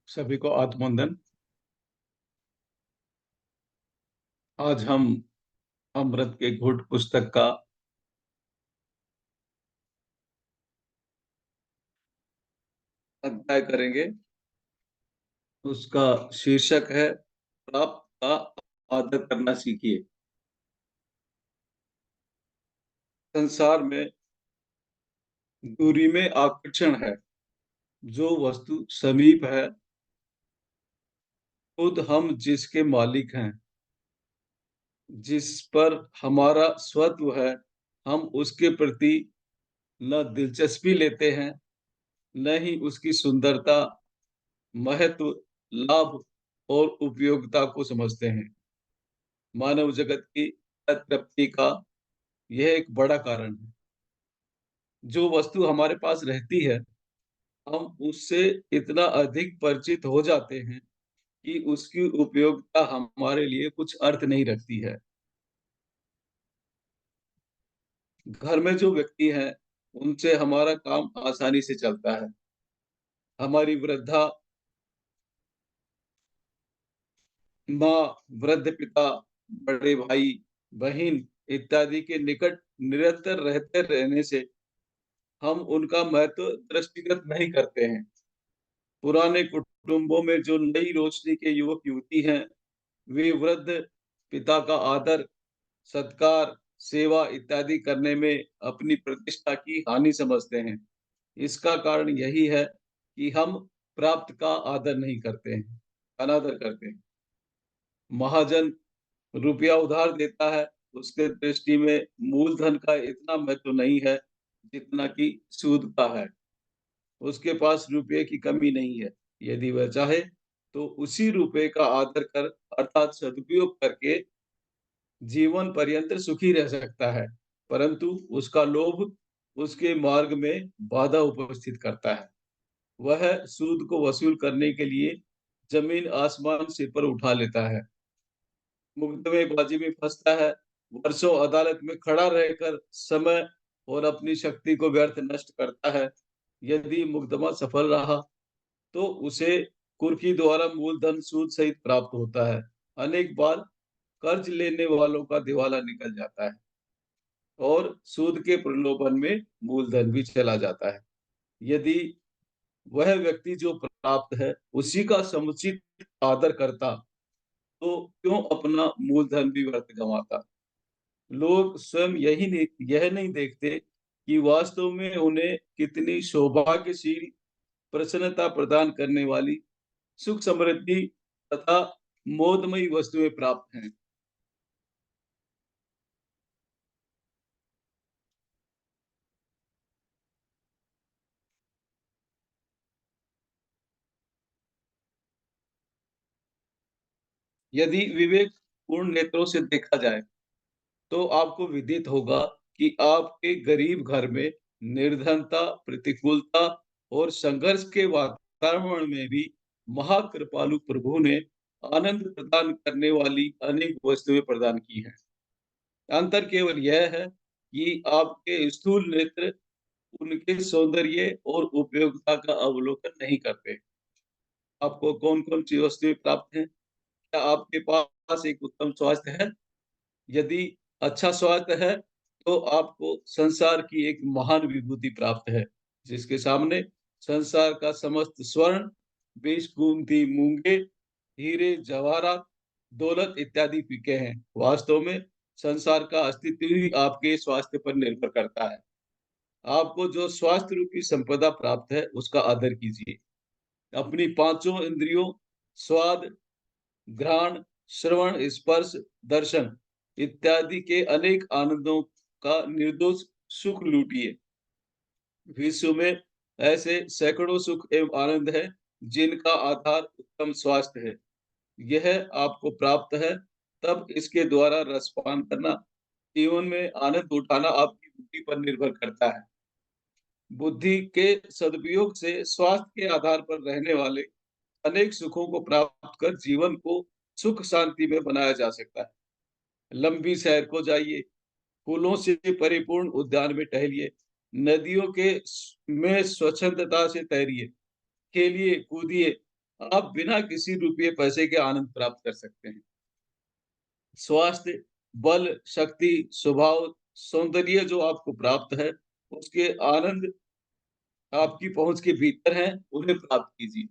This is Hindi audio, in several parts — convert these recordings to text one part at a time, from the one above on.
सभी को आत्मवंदन। आज हम अमृत के घुट पुस्तक का अध्याय करेंगे। उसका शीर्षक है प्राप्त का आदर करना सीखिए। संसार में दूरी में आकर्षण है। जो वस्तु समीप है, खुद हम जिसके मालिक हैं, जिस पर हमारा स्वत्व है, हम उसके प्रति न दिलचस्पी लेते हैं, न ही उसकी सुंदरता, महत्व, लाभ और उपयोगिता को समझते हैं। मानव जगत की अतृप्ति का यह एक बड़ा कारण है। जो वस्तु हमारे पास रहती है, हम उससे इतना अधिक परिचित हो जाते हैं कि उसकी उपयोगिता हमारे लिए कुछ अर्थ नहीं रखती है। घर में जो व्यक्ति हैं, उनसे हमारा काम आसानी से चलता है। हमारी वृद्धा माँ, वृद्ध पिता, बड़े भाई, बहन इत्यादि के निकट निरंतर रहते रहने से हम उनका महत्व दृष्टिगत नहीं करते हैं। पुराने कुटुंबों में जो नई रोशनी के युवक-युवती हैं, वे वृद्ध पिता का आदर, सत्कार, सेवा इत्यादि करने में अपनी प्रतिष्ठा की हानि समझते हैं। इसका कारण यही है कि हम प्राप्त का आदर नहीं करते हैं, अनादर करते हैं। महाजन रुपया उधार देता है, उसके दृष्टि में मूलधन का इतना महत्व नहीं है, जितना कि सूद का है। उसके पास रुपये की कमी नहीं है। यदि वह चाहे, तो उसी रुपये का आदर कर अर्थात सदुपयोग करके जीवन पर्यंत सुखी रह सकता है, परंतु उसका लोभ उसके मार्ग में बाधा उपस्थित करता है। वह सूद को वसूल करने के लिए ज़मीन-आसमान सिर पर उठा लेता है, मुकदमेबाजी में फँसता है, वर्षों अदालत में खड़ा रहकर समय और अपनी शक्ति को व्यर्थ नष्ट करता है। यदि मुकदमा सफल रहा, तो उसे कुर्की द्वारा मूलधन सूद सहित प्राप्त होता है। अनेक बार कर्ज लेने वालों का दिवाला निकल जाता है और सूद के प्रलोभन में मूलधन भी चला जाता है। यदि वह व्यक्ति जो प्राप्त है, उसी का समुचित आदर करता, तो क्यों अपना मूलधन भी व्यर्थ गँवाता? लोग स्वयं यह नहीं देखते कि वास्तव में उन्हें कितनी सौभाग्यशील, प्रसन्नता प्रदान करने वाली सुख समृद्धि तथा मोदमयी वस्तुएं प्राप्त हैं। यदि विवेक पूर्ण नेत्रों से देखा जाए, तो आपको विदित होगा कि आपके गरीब घर में निर्धनता, प्रतिकूलता और संघर्ष के वातावरण में भी महाकृपालु प्रभु ने आनंद प्रदान करने वाली अनेक वस्तुएं प्रदान की हैं। अंतर केवल यह है कि आपके स्थूल नेत्र उनके सौंदर्य और उपयोगिता का अवलोकन नहीं करते। आपको कौन-कौन सी वस्तुएं प्राप्त हैं? क्या आपके पास एक उत्तम स्वास्थ्य है? यदि अच्छा स्वास्थ्य है, तो आपको संसार की एक महान विभूति प्राप्त है, जिसके सामने संसार का समस्त स्वर्ण, बेशकीमती मूँगे, हीरे, जवाहरात, दौलत इत्यादि फीके हैं। वास्तव में संसार का अस्तित्व ही आपके स्वास्थ्य पर निर्भर करता है। आपको जो स्वास्थ्य रूपी संपदा प्राप्त है, उसका आदर कीजिए। अपनी पाँचों इंद्रियों स्वाद, घ्राण, श्रवण, स्पर्श, दर्शन इत्यादि के अनेक आनंदों का निर्दोष सुख लूटिए। विश्व में ऐसे सैकड़ों सुख एवं आनंद हैं, जिनका आधार उत्तम स्वास्थ्य है। यह आपको प्राप्त है, तब इसके द्वारा रसपान करना, जीवन में आनंद उठाना आपकी बुद्धि पर निर्भर करता है। बुद्धि के सदुपयोग से स्वास्थ्य के आधार पर रहने वाले अनेक सुखों को प्राप्त कर जीवन को सुख शांति में बनाया जा सकता है। लंबी सैर को जाइए, फूलों से परिपूर्ण उद्यान में टहलिए, नदियों के में स्वच्छंदता से तैरिए, खेलिए, कूदिए आप बिना किसी रुपये पैसे के आनंद प्राप्त कर सकते हैं। स्वास्थ्य, बल, शक्ति, स्वभाव, सौंदर्य जो आपको प्राप्त है, उसके आनंद आपकी पहुँच के भीतर हैं, उन्हें प्राप्त कीजिए।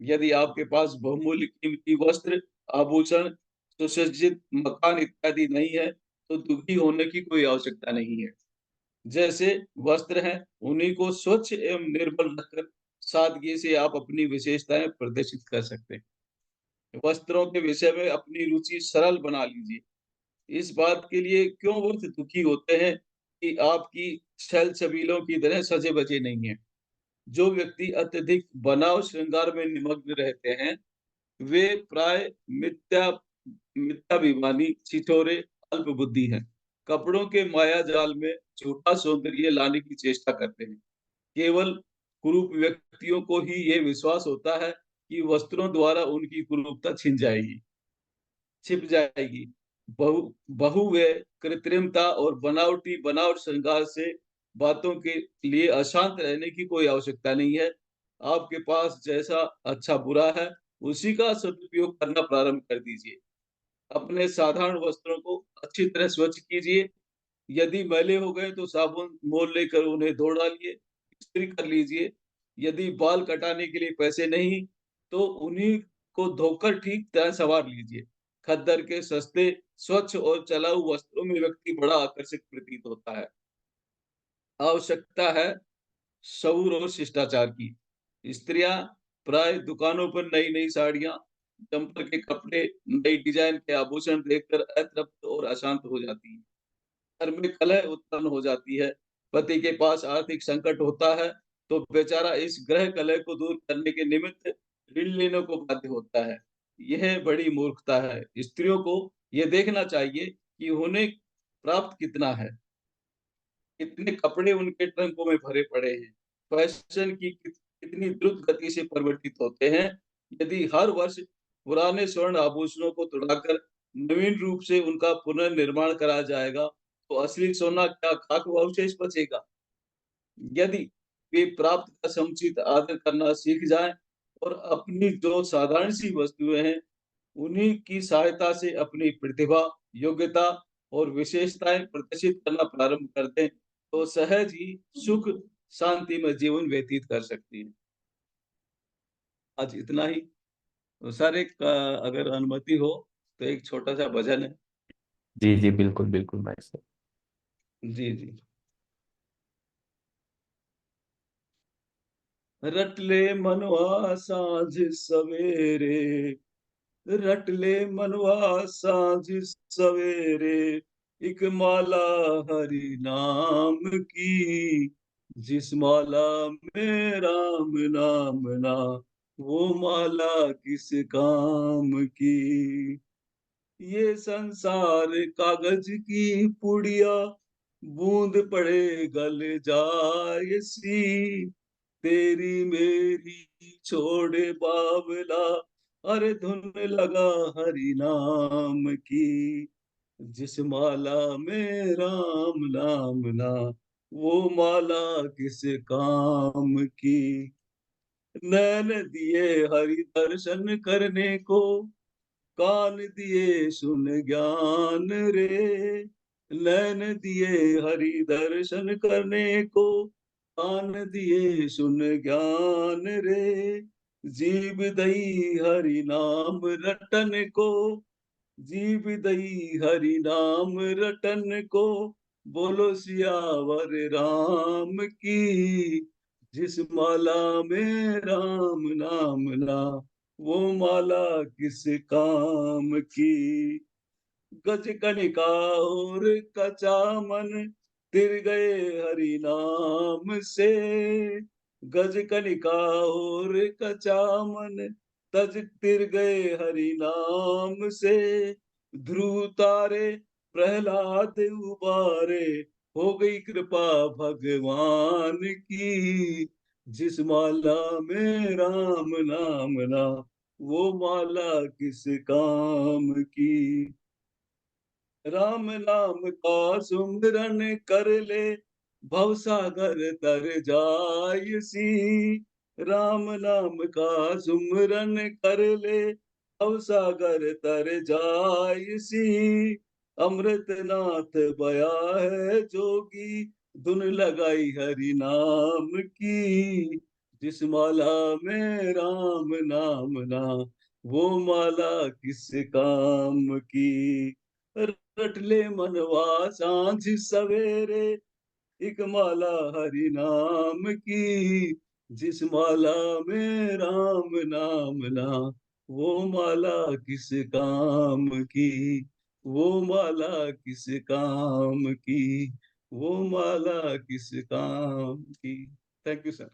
यदि आपके पास बहुमूल्य कीमती वस्त्र, आभूषण, सुसज्जित मकान इत्यादि नहीं है, तो दुखी होने की कोई आवश्यकता नहीं है। जैसे वस्त्र हैं, उन्हीं को स्वच्छ एवं निर्मल रखकर सादगी से आप अपनी विशेषताएँ प्रदर्शित कर सकते हैं। वस्त्रों के विषय में अपनी रुचि सरल बना लीजिए। इस बात के लिए क्यों वक़्त दुखी होते हैं कि आपकी छल-छबीलों की तरह सजे-बजे नहीं हैं। जो व्यक्ति अत्यधिक बनाव श्रृंगार में निमग्न रहते हैं, वे प्राय मिथ्याभिमानी, छिछोरे, अल्पबुद्धि हैं। कपड़ों के मायाजाल में झूठा सौंदर्य लाने की चेष्टा करते हैं। केवल कुरूप व्यक्तियों को ही ये विश्वास होता है कि वस्त्रों द्वारा उनकी कुरूपता छिप जाएगी। बहु बहुव्यय, कृत्रिमता और बनावट श्रृंगार से बातों के लिए अशांत रहने की कोई आवश्यकता नहीं है। आपके पास जैसा अच्छा बुरा है, उसी का सदुपयोग करना प्रारंभ कर दीजिए। अपने साधारण वस्त्रों को अच्छी तरह स्वच्छ कीजिए। यदि मैले हो गए तो साबुन मोल लेकर उन्हें धो डालिए, इस्त्री कर लीजिए। यदि बाल कटाने के लिए पैसे नहीं, तो उन्हीं को धोकर ठीक तरह सँवार लीजिए। खद्दर के सस्ते, स्वच्छ और चलाऊ वस्त्रों में व्यक्ति बड़ा आकर्षक प्रतीत होता है। आवश्यकता है शऊर और शिष्टाचार की। स्त्रियाँ प्राय दुकानों पर नई-नई साड़ियाँ, जम्पर के कपड़े, नई डिज़ाइन के आभूषण देखकर अतृप्त और अशांत हो जाती हैं। घर में कलह उत्पन्न हो जाती है। पति के पास आर्थिक संकट होता है, तो बेचारा इस गृह कलह को दूर करने के निमित्त ऋण लेने को बाध्य होता है। यह बड़ी मूर्खता है। स्त्रियों को ये देखना चाहिए कि उन्हें प्राप्त कितना है, कितने कपड़े उनके ट्रंकों में भरे पड़े हैं, फैशन की कितनी द्रुत गति से परिवर्तित होते हैं। यदि हर वर्ष पुराने स्वर्ण आभूषणों को तुड़ाकर नवीन रूप से उनका पुनर्निर्माण करा जाएगा, तो असली सोना क्या खाक व अवशेष बचेगा? यदि वे प्राप्त का समुचित आदर करना सीख जाएँ और अपनी जो साधारण सी वस्तुएँ हैं, उन्हीं की सहायता से अपनी प्रतिभा, योग्यता और विशेषताएँ प्रदर्शित करना प्रारंभ कर दें, तो सहज ही सुख, शांति में जीवन व्यतीत कर सकती हैं। आज इतना ही। तो सर एक अगर अनुमति हो, तो एक छोटा-सा भजन है। जी, जी, बिल्कुल, बिल्कुल भाई साहब। जी, जी। रट ले मनवा साँझ सवेरे, रट ले मनवा साँझ सवेरे, एक माला हरि नाम की, जिस माला में राम नाम ना, वो माला किस काम की। ये संसार कागज की पुड़िया, बूंद पड़े गल जाए सी, तेरी मेरी छोड़े बावला, अरे धुन लगा हरि नाम की। जिस माला में राम नाम ना, वो माला किस काम की। नैन दिए हरि दर्शन करने को, कान दिए सुन ज्ञान रे। नैन दिए हरि दर्शन करने को, कान दिए सुन ज्ञान रे। जीव दई हरि नाम रटन को, जीव दई हरि नाम रटन को, बोलो सियावर राम की। जिस माला में राम नाम ना, वो माला किस काम की। गज कनिका और कचामन, तिर गए हरि नाम से। गज कनिका और कचामन, तज तिर गए हरि नाम से। ध्रुव तारे प्रहलाद उबारे, हो गई कृपा भगवान की। जिस माला में राम नाम ना, वो माला किस काम की। राम नाम का सुमिरन कर ले, भवसागर तर जाय सी। राम नाम का सुमिरन कर ले, भव सागर तर जाइसी। अमृत नाथ बया है जोगी, धुन लगाई हरि नाम की। जिस माला में राम नाम ना, वो माला किस काम की। रट ले मनवा साँझ सवेरे, एक माला हरि नाम की। जिस माला में राम नाम ना, वो माला किस काम की। वो माला किस काम की। वो माला किस काम की। Thank you sir.